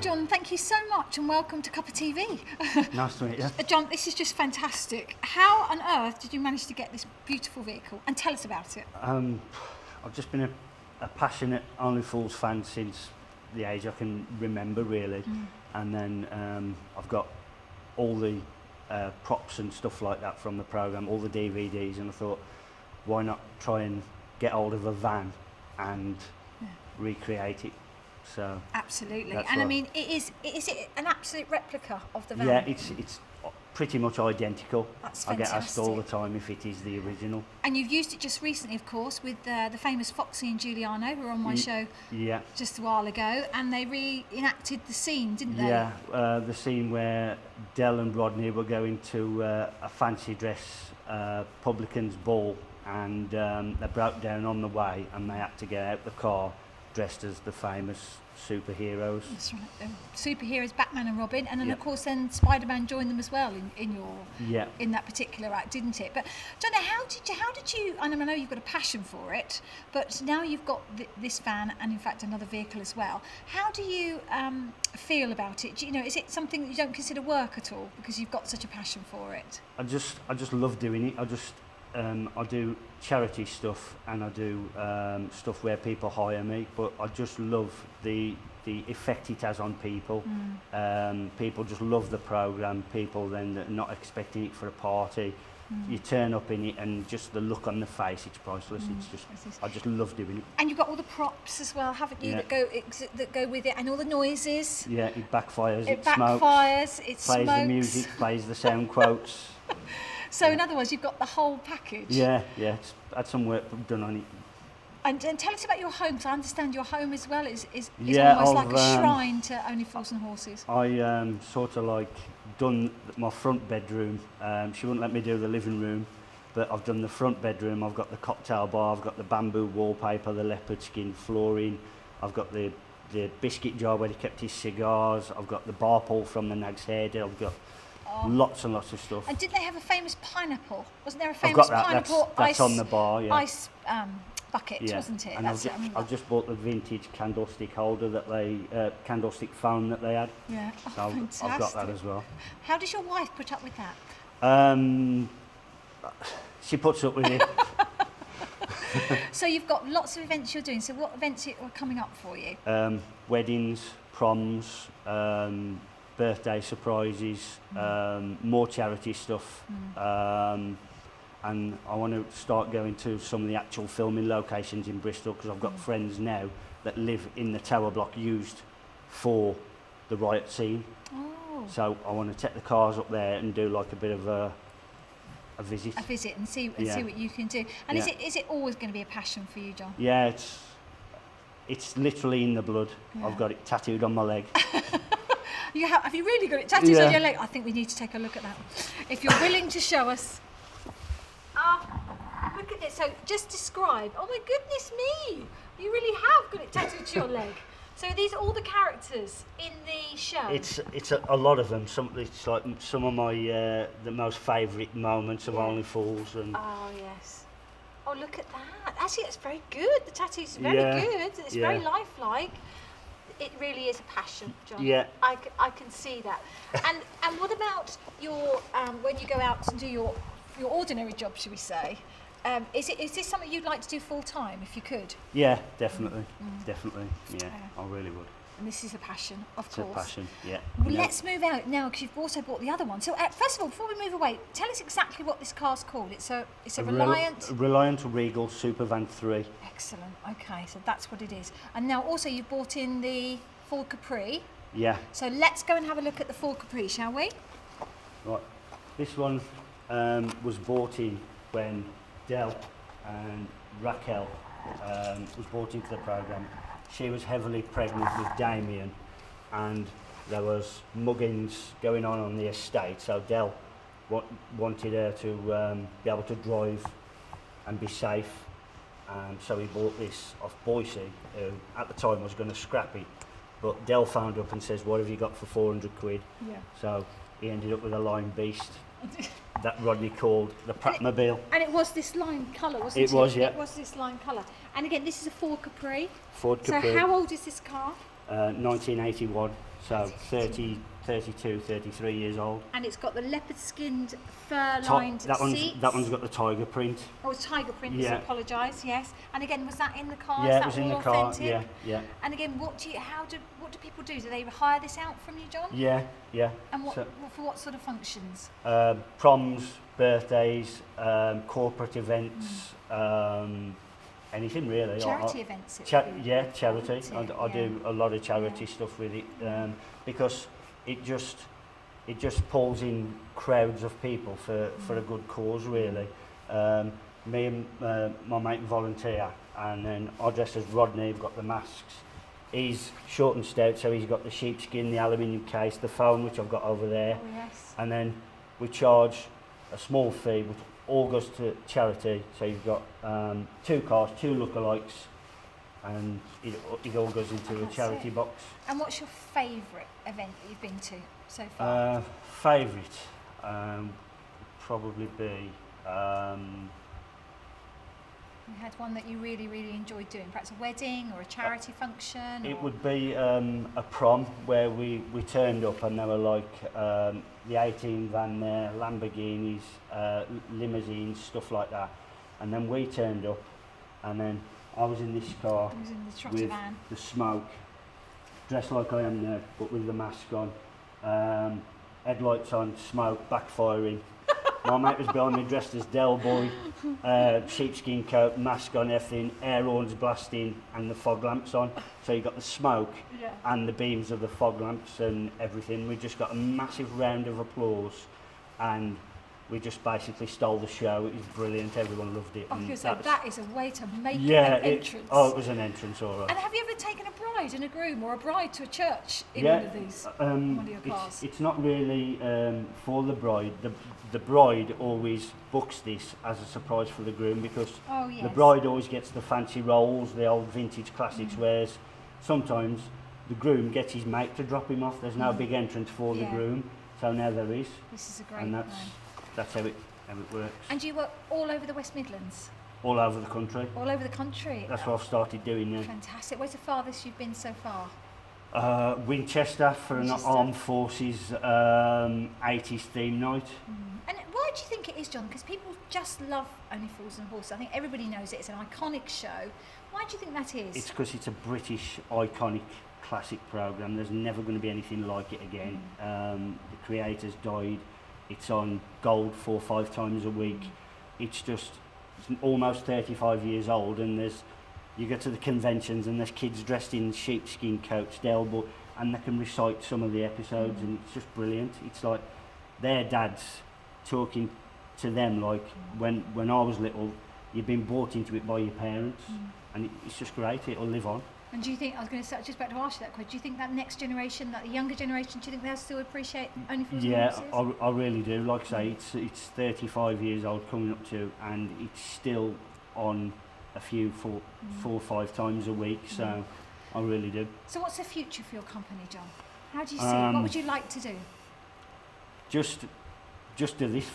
John, thank you so much and welcome to Cuppa TV. Nice to meet you. John, this is just fantastic. How on earth did you manage to get this beautiful vehicle? And tell us about it. I've just been a passionate Only Fools fan since the age I can remember, really. And then I've got all the props and stuff like that from the programme, all the DVDs, and I thought, why not try and get hold of a van and recreate it? So absolutely. And I mean, is it an absolute replica of the van? Yeah, it's pretty much identical. That's fantastic. I get asked all the time if it is the original. And you've used it just recently, of course, with the famous Foxy and Giuliano, who were on my show just a while ago, and they reenacted the scene, didn't they? Yeah, the scene where Del and Rodney were going to a fancy dress publican's ball, and they broke down on the way, and they had to get out the car dressed as the famous superheroes. That's right. Superheroes, Batman and Robin, and then of course then Spider-Man joined them as well in that particular act, didn't it? But John, how did you? And I know you've got a passion for it, but now you've got this van and in fact another vehicle as well. How do you feel about it? Is it something that you don't consider work at all because you've got such a passion for it? I just love doing it. I do charity stuff and I do stuff where people hire me, but I just love the effect it has on people. People just love the programme. People then that are not expecting it for a party, you turn up in it and just the look on the face, it's priceless. I just love doing it. And you've got all the props as well, haven't you, that go with it, and all the noises. Yeah, it backfires, it smokes, it plays the music, plays the sound quotes. So in other words, you've got the whole package. Yeah, it's had some work done on it. And tell us about your home, because I understand your home as well is almost like a shrine to Only Fools and Horses. I sort of like done my front bedroom. She wouldn't let me do the living room, but I've done the front bedroom. I've got the cocktail bar, I've got the bamboo wallpaper, the leopard skin flooring, I've got the biscuit jar where he kept his cigars, I've got the bar pull from the Nag's Head, I've got lots and lots of stuff. And did they have a famous pineapple? Wasn't there a famous pineapple that's on the bar, ice bucket, wasn't it? And I've just bought the vintage candlestick holder that candlestick phone that they had. Yeah, so fantastic. I've got that as well. How does your wife put up with that? She puts up with it. So you've got lots of events you're doing. So what events are coming up for you? Weddings, proms, birthday surprises, more charity stuff, and I want to start going to some of the actual filming locations in Bristol, because I've got friends now that live in the tower block used for the riot scene. So I want to take the cars up there and do like a bit of a visit. A visit and see what you can do. And is it always going to be a passion for you, John? Yeah, it's literally in the blood. I've got it tattooed on my leg. Have you really got it tattooed on your leg? I think we need to take a look at that. If you're willing to show us. Look at this. So just describe. Oh my goodness me. You really have got it tattooed to your leg. So these are all the characters in the show? It's a lot of them. It's like some of my the most favourite moments of Only Fools. Oh yes. Oh, look at that. Actually, it's very good. The tattoo's very good. It's very lifelike. It really is a passion, John. Yeah. I can see that. And what about your when you go out and do your ordinary job, should we say? Is this something you'd like to do full time if you could? Yeah, definitely. Definitely. Yeah, I really would. And this is a passion, of course. It's a passion, yeah. Well, let's move out now, because you've also bought the other one. So first of all, before we move away, tell us exactly what this car's called. It's a Reliant... Reliant Regal Supervan 3. Excellent. Okay, so that's what it is. And now also you've bought in the Ford Capri. Yeah. So let's go and have a look at the Ford Capri, shall we? Right. This one was bought in when Del and Raquel was brought into the programme. She was heavily pregnant with Damien, and there was muggings going on the estate, so Del wanted her to be able to drive and be safe, so he bought this off Boise, who at the time was going to scrap it, but Del found up and says, what have you got for 400 quid? Yeah. So he ended up with a Lime Beast that Rodney called the Pratmobile. And it was this lime colour, wasn't it? It was, yeah. It was this lime colour. And again, this is a Ford Capri. Ford Capri. So how old is this car? 1981, So 30, 32, 33 years old. And it's got the leopard-skinned, fur-lined seats. That one's got the tiger print. Oh, it's tiger print. Yeah. I apologise. Yes. And again, was that in the car? Yeah, Is that it was in the authentic? car. Yeah. And again, what do people do? Do they hire this out from you, John? Yeah. And for what sort of functions? Proms, birthdays, corporate events, anything really. Charity events. Charity. I do a lot of charity stuff with it because it just pulls in crowds of people for a good cause really. Me and my mate volunteer, and then I dress as Rodney. We've got the masks. He's short and stout, so he's got the sheepskin, the aluminium case, the phone which I've got over there. Oh, yes. And then we charge a small fee, which all goes to charity. So you've got 2 cars, 2 lookalikes, and it all goes into a charity box. And what's your favourite event that you've been to so far? Favourite probably be. You had one that you really, really enjoyed doing, perhaps a wedding or a charity function? It would be a prom where we turned up and there were like the 18 van there, Lamborghinis, limousines, stuff like that. And then we turned up and then I was in this car with van. The smoke, dressed like I am now, but with the mask on, headlights on, smoke, backfiring. My mate was behind me dressed as Del Boy, sheepskin coat, mask on, everything, air horns blasting and the fog lamps on. So you got the smoke and the beams of the fog lamps and everything. We just got a massive round of applause and we just basically stole the show. It was brilliant, everyone loved it. That is a way to make an entrance. It was an entrance, all right. And have you ever taken a bride and a groom or a bride to a church in one of these? One of your cars? It's not really for the bride. The bride always books this as a surprise for the groom because the bride always gets the fancy rolls, the old vintage classics, whereas sometimes the groom gets his mate to drop him off. There's no big entrance for the groom, so now there is. This is a great and that's how it works. And you work all over the West Midlands? All over the country. All over the country? That's what I've started doing now. Fantastic. Where's the farthest you've been so far? Winchester for an Armed Forces 80s theme night. And why do you think it is, John? Because people just love Only Fools and Horses. I think everybody knows it. It's an iconic show. Why do you think that is? It's because it's a British iconic classic programme. There's never going to be anything like it again. The creators died. It's on gold 4 or 5 times a week. It's almost 35 years old, and you go to the conventions and there's kids dressed in sheepskin coats, and they can recite some of the episodes, and it's just brilliant. It's like their dads talking to them like when I was little, you've been brought into it by your parents, and it's just great. It'll live on. And do you think, I was going to say, just about to ask you that question, do you think that next generation, that the younger generation, do you think they'll still appreciate Only Fools and Horses? Yeah, I really do. Like I say, it's 35 years old coming up to, and it's still on a few 4 or 5 times a week, so I really do. So what's the future for your company, John? How do you see it? What would you like to do? Just do this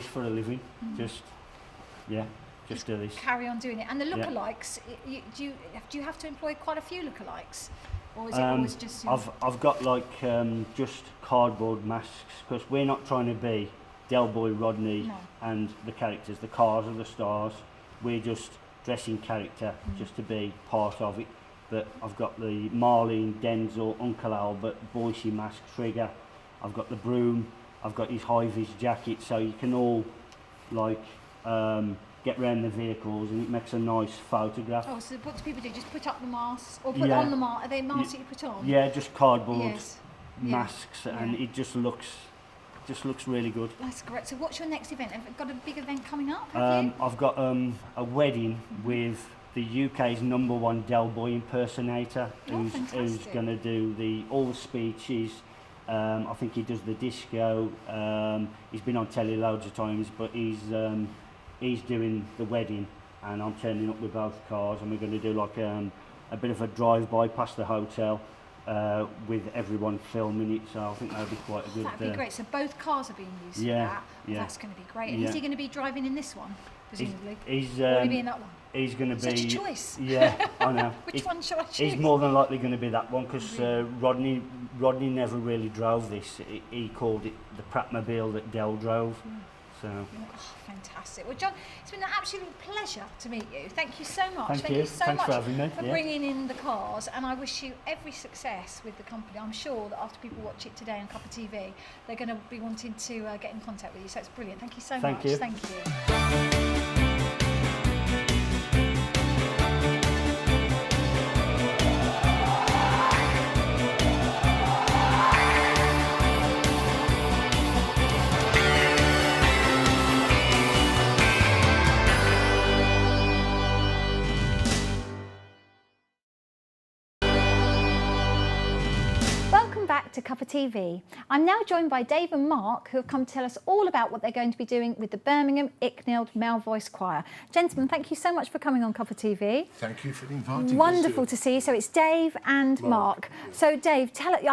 for a living. Just do this. Carry on doing it. And the lookalikes, do you have to employ quite a few lookalikes, or is it always just? I've got like just cardboard masks because we're not trying to be Del Boy, Rodney, and the characters. The cars are the stars. We're just dressing character just to be part of it. But I've got the Marlene, Denzel, Uncle Albert, Boise mask, Trigger. I've got the broom. I've got his high-vis jacket, so you can all like get around the vehicles, and it makes a nice photograph. Oh, so what do people do? Just put up the masks, or put on the mask? Are they masks that you put on? Yeah, just cardboard masks, and it just looks really good. That's great. So what's your next event? Have you got a big event coming up? I've got a wedding with the UK's #1 Del Boy impersonator, who's going to do all the speeches. I think he does the disco. He's been on telly loads of times, but he's doing the wedding, and I'm turning up with both cars, and we're going to do like a bit of a drive-by past the hotel with everyone filming it. So I think that'll be quite a good. That'd be great. So both cars are being used for that. That's going to be great. And is he going to be driving in this one? presumably. Will he be in that one? He's going to be... Such a choice. Yeah, I know. Which one shall I choose? He's more than likely going to be that one because Rodney never really drove this. He called it the Pratmobile that Dell drove. So. Oh, fantastic. Well, John, it's been an absolute pleasure to meet you. Thank you so much. Thank you so Thanks much for having me. for bringing in the cars, and I wish you every success with the company. I'm sure that after people watch it today on Cuppa TV, they're going to be wanting to get in contact with you. So it's brilliant. Thank you so much. You. Thank you. Back to Cuppa TV. I'm now joined by Dave and Mark, who have come to tell us all about what they're going to be doing with the Birmingham Icknield Male Voice Choir. Gentlemen, thank you so much for coming on Cuppa TV. Thank you for inviting us. Wonderful to see you. So it's Dave and Mark. So Dave,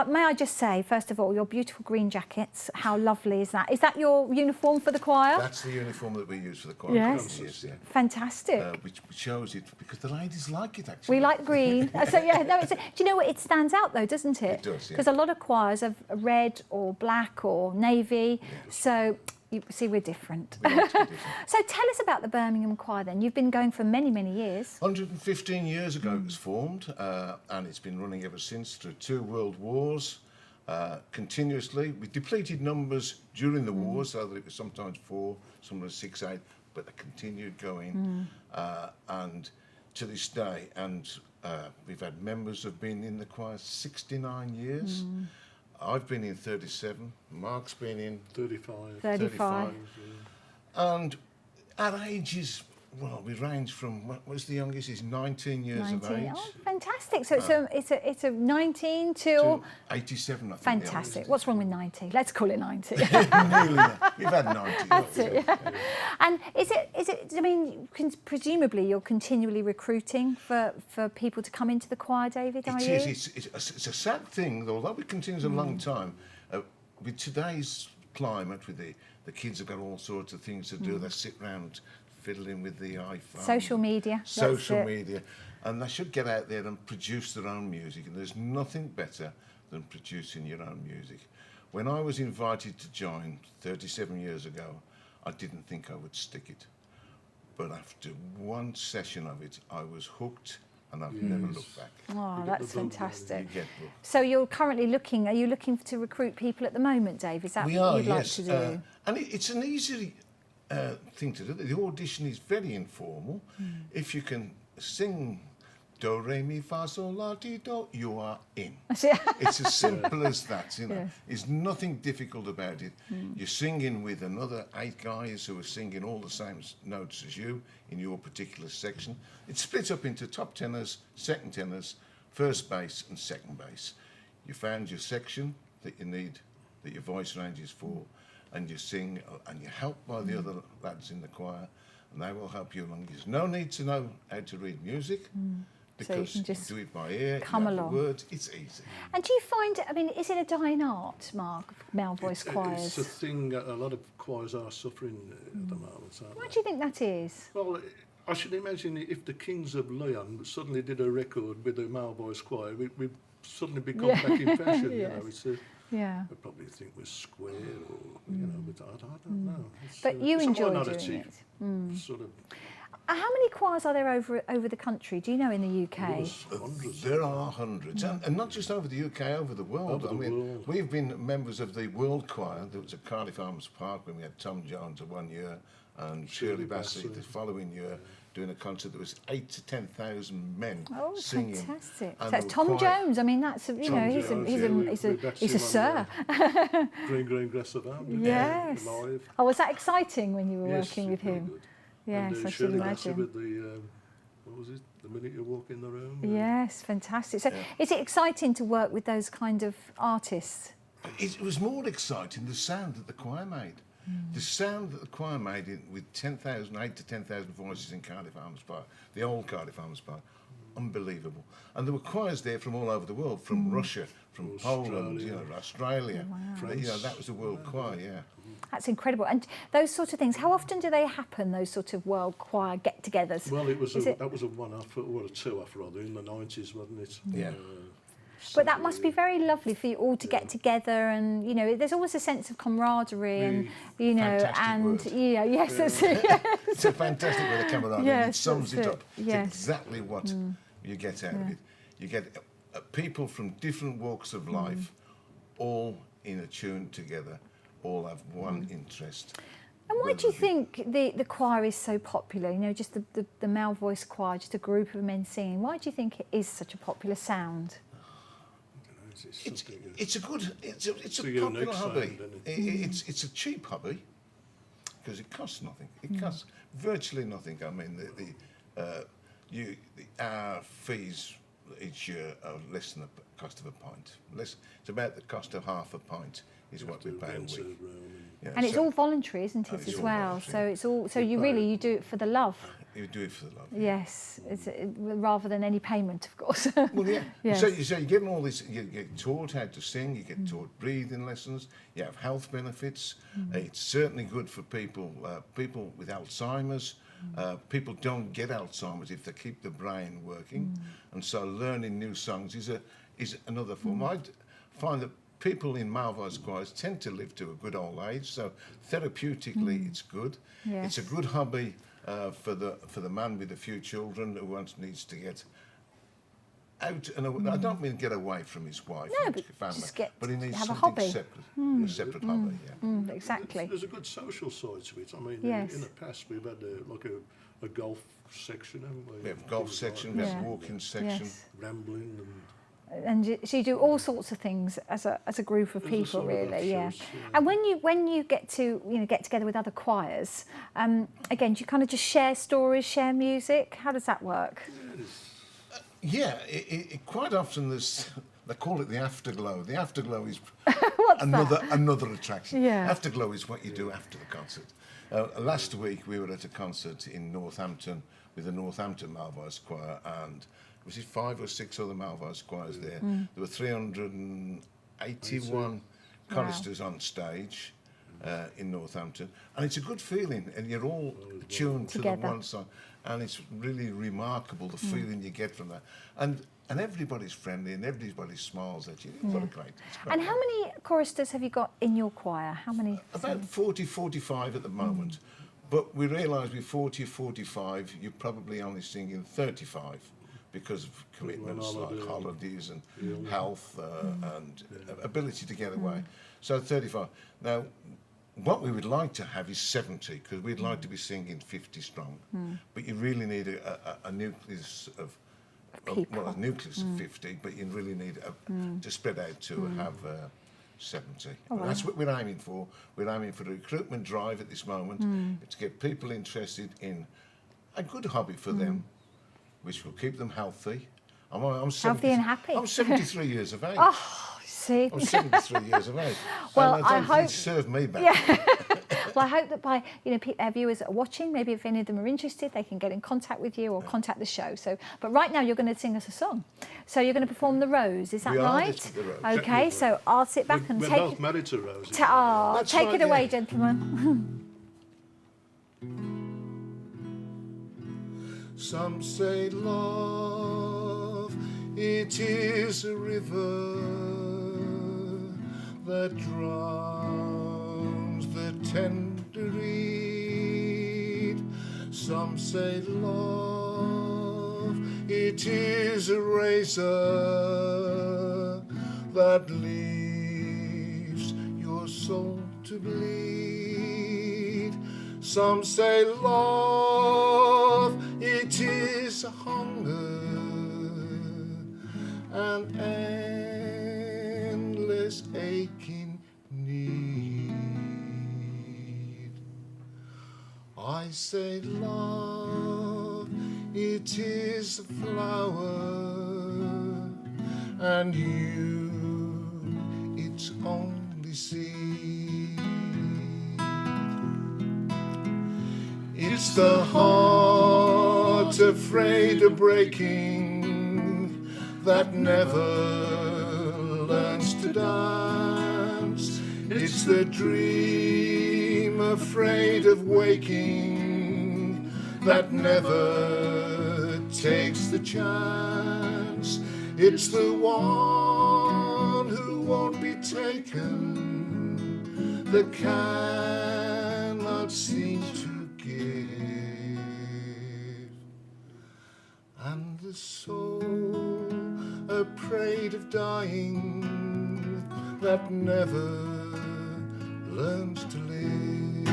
may I just say, first of all, your beautiful green jackets, how lovely is that? Is that your uniform for the choir? That's the uniform that we use for the choir. Yes. Yeah. Fantastic. Which shows it, because the ladies like it, actually. We like green. So yeah, no, do you know what? It stands out though, doesn't it? It does, yeah. Because a lot of choirs have red or black or navy, so you see we're different. We like to be different. So tell us about the Birmingham Choir then. You've been going for many, many years. 115 years ago it was formed, and it's been running ever since through 2 world wars, continuously. We depleted numbers during the war, so that it was sometimes 4, sometimes 6, 8, but they continued going, and to this day, and we've had members have been in the choir 69 years. I've been in 37. Mark's been in 35. And our ages, well, we range from, what was the youngest? He's 19 years of age. Oh, fantastic. So it's a 19 till 87, I think. fantastic. What's wrong with 90? Let's call it 90. Nearly that. We've had 90. That's it, yeah. And is it, I mean, presumably you're continually recruiting for people to come into the choir, David, are you? It's a sad thing, although it continues a long time. With today's climate, with the kids have got all sorts of things to do. They sit round fiddling with the iPhone. Social media. And they should get out there and produce their own music. And there's nothing better than producing your own music. When I was invited to join 37 years ago, I didn't think I would stick it. But after one session of it, I was hooked, and I've never looked back. Oh, that's fantastic. You get booked. So you're currently looking, are you looking to recruit people at the moment, Dave? Is that We what are, you'd like to do? And it's an easy thing to do. The audition is very informal. If you can sing do, re, mi, fa, sol, la, ti, do, you are in. It's as simple as that, you know. Yes. There's nothing difficult about it. You're singing with another 8 guys who are singing all the same notes as you in your particular section. It's split up into top tenors, second tenors, first bass and second bass. You found your section that you need, that your voice range is for, and you sing, and you're helped by the other lads in the choir, and they will help you along. There's no need to know how to read music, because So you can just do it by ear, come you have along. the words, it's easy. And do you find, I mean, is it a dying art, Mark, male voice choirs? It's a thing a lot of choirs are suffering at the moment. Why do you think that is? Well, I should imagine if the Kings of Leon suddenly did a record with the male voice choir, we'd suddenly become back in fashion. You know, it's a, Yeah. I probably think we're square, or you know, but I don't know. It's, But you it's a enjoy minority, doing it. Sort of. How many choirs are there over the country? Do you know in the UK? Hundreds. There are hundreds, and not just over the UK, over the world. Over the world. We've been members of the World Choir. There was at Cardiff Arms Park when we had Tom Jones one year and Shirley Bassey the following year, doing a concert that was 8,000 to 10,000 men Oh, singing. fantastic! And So that's they Tom were quite- Jones. I mean, that's you know, he's a sir. Green Grass of Am. Yes. Live. Oh, was that exciting when you were Yes, working with very him? good. Yes, And, I should Shirley Bassey imagine. with the, what was it? The minute you walk in the room. Yes, fantastic. So, is it exciting to work with those kind of artists? It was more exciting, the sound that the choir made. The sound that the choir made with 8 to 10,000 voices in Cardiff Arms Park, the old Cardiff Arms Park, unbelievable. And there were choirs there from all over the world, from Russia, from Poland, Australia. Wow. That was a world choir, yeah. That's incredible. And those sort of things, how often do they happen, those sort of world choir get-togethers? Well, that was a one-off, or a two-off rather, in the 90s, wasn't it? Yeah. But that must be very lovely for you all to get together, and there's always a sense of camaraderie, and Fantastic word. It's a fantastic word of camaraderie. Yes, it sums it up. Yes. It's exactly what you get out of it. You get people from different walks of life, all in a tune together, all have one interest. And why do you think the choir is so popular? Just the male voice choir, just a group of men singing. Why do you think it is such a popular sound? It's a popular hobby. It's a cheap hobby because it costs nothing. It costs virtually nothing. I mean, our fees each year are less than the cost of a pint. It's about the cost of half a pint is what we pay a week. And it's all voluntary, isn't it, as well? So it's all. So you do it for the love. You do it for the love. Yes, rather than any payment, of course. Well, yeah. Yes. So you're getting all this. You get taught how to sing. You get taught breathing lessons. You have health benefits. It's certainly good for people with Alzheimer's. People don't get Alzheimer's if they keep the brain working, and so learning new songs is another form. I find that people in male voice choirs tend to live to a good old age, so therapeutically it's good. Yes. It's a good hobby for the man with a few children who needs to get out and away. I don't mean get away from his wife and family, just but he needs have a something hobby. separate, a separate hobby. Yeah. Exactly. There's a good social side to it. I mean, Yes. in the past we've had a golf section, haven't we? We have a golf section, we have a walking section. Yes. Rambling And so you do all sorts of things as a group of As a people, sort of really, yeah. offshoots, yeah. And when you get to get together with other choirs, again, do you kind of just share stories, share music? How does that work? Yeah, quite often they call it the afterglow. The afterglow is another attraction. Yeah. Afterglow is what you do after the concert. Last week we were at a concert in Northampton with the Northampton Male Voice Choir, and was it 5 or 6 other male voice choirs there? There were 381 choristers on stage in Northampton, and it's a good feeling, and you're all tuned to the one song, and it's really remarkable the feeling you get from that, and everybody's friendly and everybody smiles at you. What a great! And how many choristers have you got in your choir? How many? About 40, 45 at the moment, but we realise with 40 or 45 you're probably only singing 35 because of commitments like holidays and health and ability to get away. So 35. Now, what we would like to have is 70, because we'd like to be singing 50 strong. But you really need a nucleus of people. a nucleus of 50, but you really need to spread out to have 70. That's what we're aiming for. We're aiming for a recruitment drive at this moment to get people interested in a good hobby for them, which will keep them healthy. I'm Healthy and happy. I'm 73 years of age. Oh, see. I'm 73 years of age. Well, and I don't think hope- it served me back. Yeah. Well, I hope that by our viewers that are watching, maybe if any of them are interested, they can get in contact with you or contact the show. So, but right now you're going to sing us a song. So you're going to perform The Rose, is that We are, right? this is The Rose. Okay, so I'll sit back and We're take both married to Rose. That's take right, it away, yeah. gentlemen. Some say love, it is a river that drowns the tender reed. Some say love, it is a razor that leaves your soul to bleed. Some say love, it is a hunger, an endless aching need. I say love, it is a flower, and you, its only seed. It's the heart afraid of breaking that never learns to dance. It's the dream afraid of waking that never takes the chance. It's the one who won't be taken, that cannot seem to give. And the soul afraid of dying that never learns to live.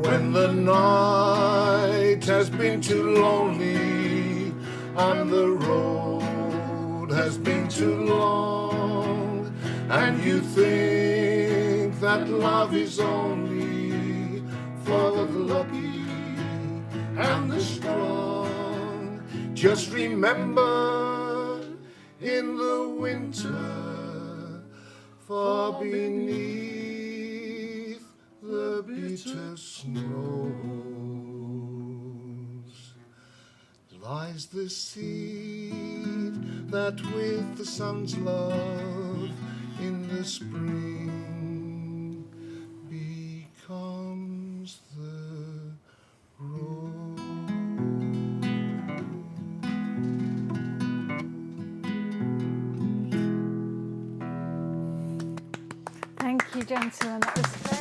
When the night has been too lonely and the road has been too long, and you think that love is only for the lucky and the strong, just remember, in the winter, far beneath the bitter snows, lies the seed that with the sun's love in the spring becomes the rose. Thank you, gentlemen. That was